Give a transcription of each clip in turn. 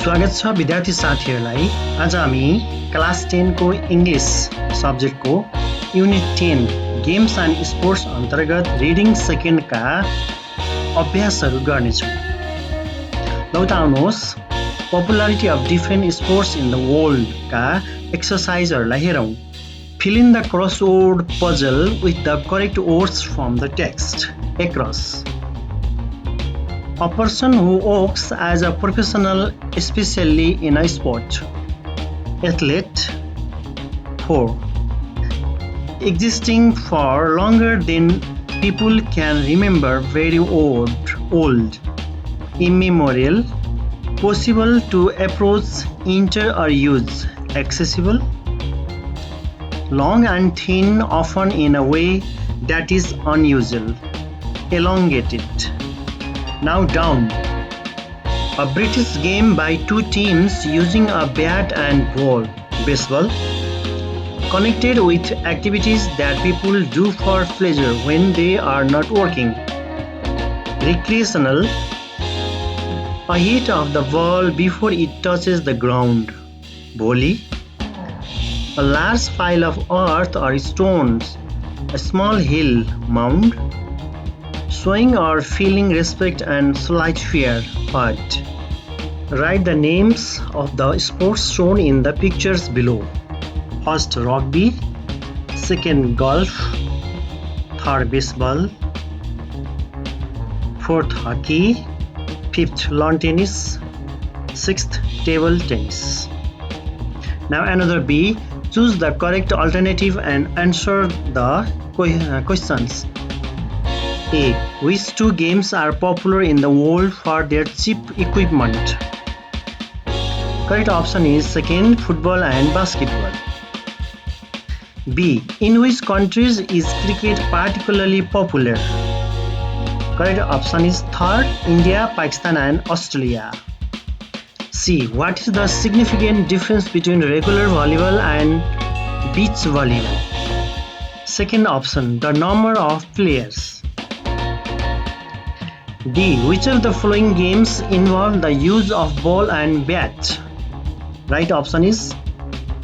स्वागत छ विद्यार्थी साथीहरूलाई। आज हामी क्लास 10 को इंग्लिश सब्जेक्ट को यूनिट 10 गेम्स एंड स्पोर्ट्स अंतर्गत रीडिंग सेकेंड का अभ्यासहरू गर्नेछौं। लौ त आउनुहोस् popularity of different sports in the world का एक्सरसाइजहरूलाई हेरौं। Fill in the crossword puzzle with the correct words from the text. Across. A person who works as a professional, especially in a sport. Athlete. 4. Existing for longer than people can remember, very old. Immemorial. Possible to approach, enter or use. Accessible. Long and thin, often in a way that is unusual. Elongated. Now down. A British game by two teams using a bat and ball. Baseball. Connected with activities that people do for pleasure when they are not working. Recreational. A hit of the ball before it touches the ground. Volley. A large pile of earth or stones, a small hill, mound. Showing or feeling respect and slight fear, but. Write the names of the sports shown in the pictures below. First, rugby. Second, golf. Third, baseball. Fourth, hockey. Fifth, lawn tennis. Sixth, table tennis. Now another B. Choose the correct alternative and answer the questions. A. Which two games are popular in the world for their cheap equipment? Correct option is second, football and basketball. B. In which countries is cricket particularly popular? Correct option is third, India, Pakistan and Australia. C. What is the significant difference between regular volleyball and beach volleyball? Second option, the number of players. D. Which of the following games involve the use of ball and bat? Right option is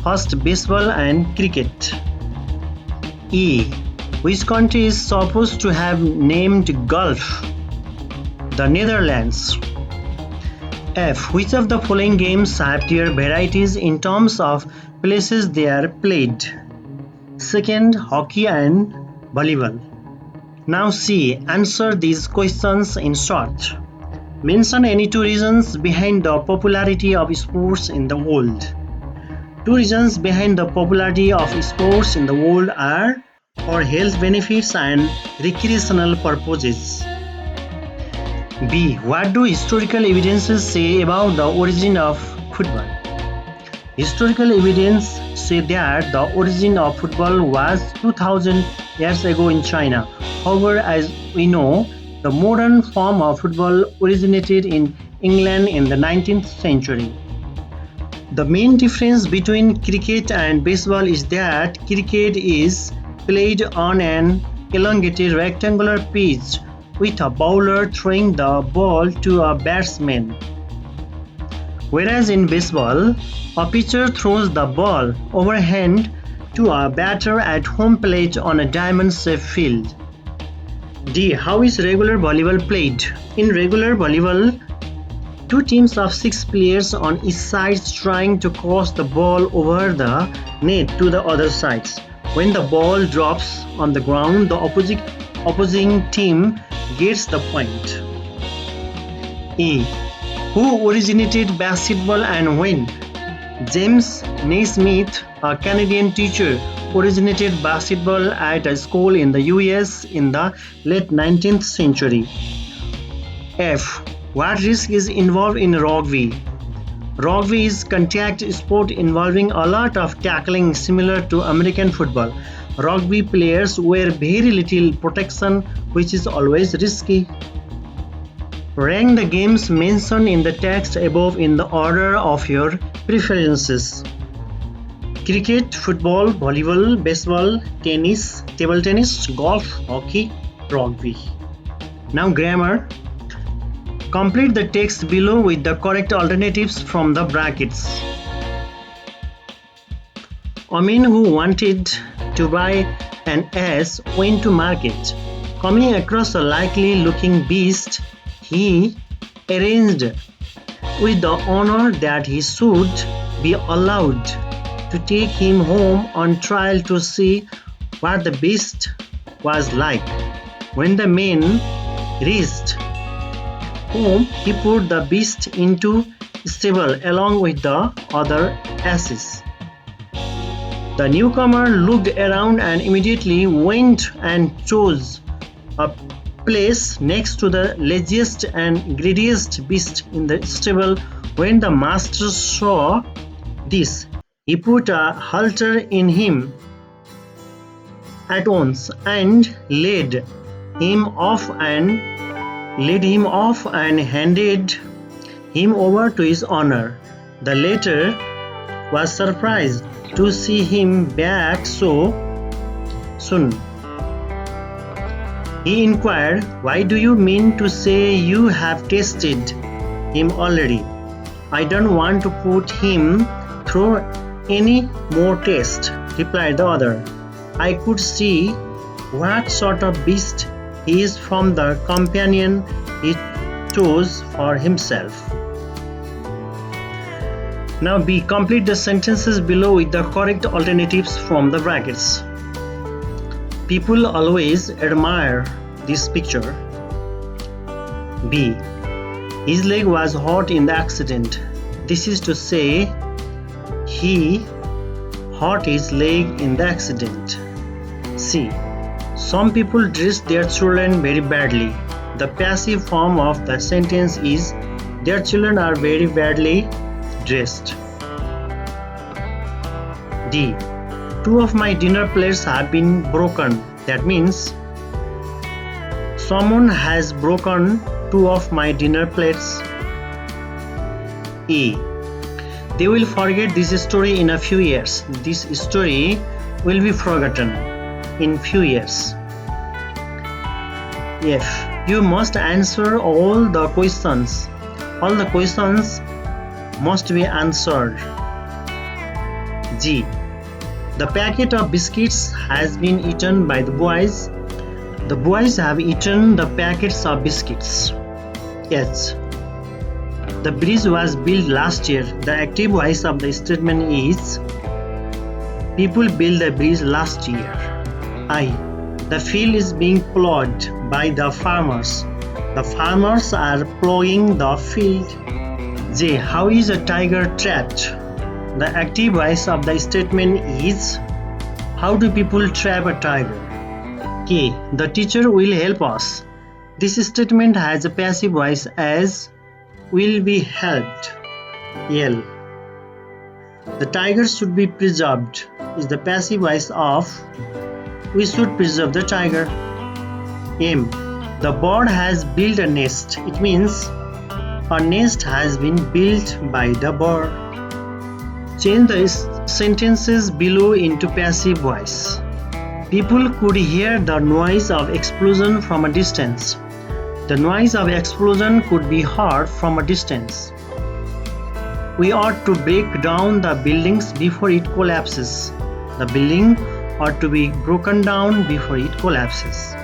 first, baseball and cricket. E. Which country is supposed to have named golf? The Netherlands. F. Which of the following games have their varieties in terms of places they are played? Second, hockey and volleyball. Now C. Answer these questions in short. Mention any two reasons behind the popularity of sports in the world. Two reasons behind the popularity of sports in the world are for health benefits and recreational purposes. B. What do historical evidences say about the origin of football? Historical evidence say that the origin of football was 2000 years ago in China. However, as we know, the modern form of football originated in England in the 19th century. The main difference between cricket and baseball is that cricket is played on an elongated rectangular pitch with a bowler throwing the ball to a batsman. Whereas in baseball, a pitcher throws the ball overhand to a batter at home plate on a diamond-shaped field. D. How is regular volleyball played? In regular volleyball, two teams of 6 players on each side trying to cross the ball over the net to the other sides. When the ball drops on the ground, the opposing team gets the point. A. Who originated basketball and when? James Naismith, a Canadian teacher, originated basketball at a school in the US in the late 19th century. F. What risk is involved in rugby? Rugby is contact sport involving a lot of tackling similar to American football. Rugby players wear very little protection, which is always risky. Rank the games mentioned in the text above in the order of your preferences. Cricket, football, volleyball, baseball, tennis, table tennis, golf, hockey, rugby. Now grammar. Complete the text below with the correct alternatives from the brackets. A man who wanted to buy an ass went to market. Coming across a likely looking beast, he arranged with the owner that he should be allowed to take him home on trial to see what the beast was like. When the man reached home, he put the beast into stable along with the other asses. The newcomer looked around and immediately went and chose a place next to the laziest and greediest beast in the stable. When the master saw this, he put a halter in him at once and led him off and handed him over to his owner. The latter was surprised to see him back so soon. He inquired, "Why do you mean to say you have tasted him already?" "I don't want to put him through any more tests," replied the other. "I could see what sort of beast he is from the companion he chose for himself." Now B. Complete the sentences below with the correct alternatives from the brackets. People always admire this picture. B. His leg was hurt in the accident. This is to say, he hurt his leg in the accident. C. Some people dress their children very badly. The passive form of the sentence is, their children are very badly dressed. D. Two of my dinner plates have been broken. That means someone has broken two of my dinner plates. E. They will forget this story in a few years. This story will be forgotten in few years. F. You must answer all the questions. All the questions must be answered. G. The packet of biscuits has been eaten by the boys. The boys have eaten the packets of biscuits. H. The bridge was built last year. The active voice of the statement is, people built the bridge last year. I. The field is being plowed by the farmers. The farmers are plowing the field. J. How is a tiger trapped? The active voice of the statement is, how do people trap a tiger? K. The teacher will help us. This statement has a passive voice as, will be helped. L. The tiger should be preserved is the passive voice of, we should preserve the tiger. M. The bird has built a nest. It means a nest has been built by the bird. Change the sentences below into passive voice. People could hear the noise of explosion from a distance. The noise of explosion could be heard from a distance. We ought to break down the buildings before it collapses. The building ought to be broken down before it collapses.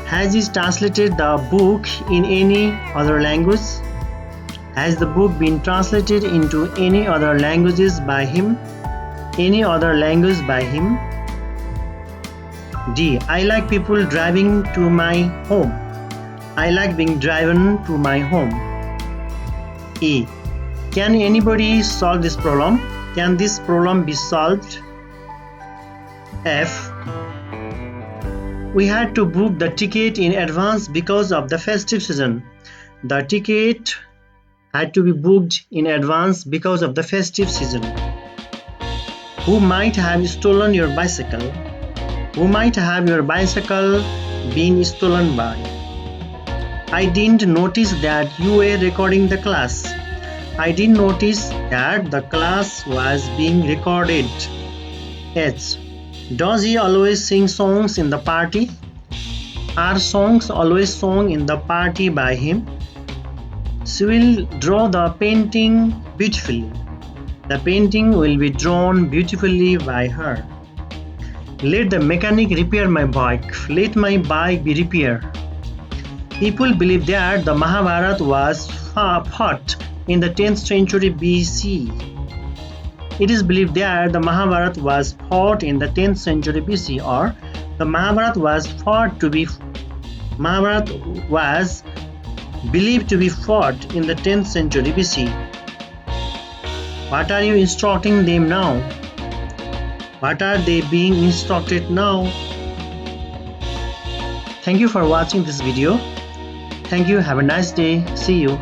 Has he translated the book in any other language? Has the book been translated into any other languages by him? Any other language by him? D. I like people driving to my home. I like being driven to my home. E. Can anybody solve this problem? Can this problem be solved? F. We had to book the ticket in advance because of the festive season. The ticket had to be booked in advance because of the festive season. Who might have stolen your bicycle? Who might have your bicycle been stolen by? I didn't notice that you were recording the class. I didn't notice that the class was being recorded. H. Does he always sing songs in the party? Are songs always sung in the party by him? She will draw the painting beautifully. The painting will be drawn beautifully by her. Let the mechanic repair my bike. Let my bike be repaired. People believe that the Mahabharata was fought in the 10th century BC. It is believed that the Mahabharata was fought in the 10th century BC, or the Mahabharata was believed to be fought in the 10th century BC. What are you instructing them now? What are they being instructed now? Thank you for watching this video. Thank you. Have a nice day. See you.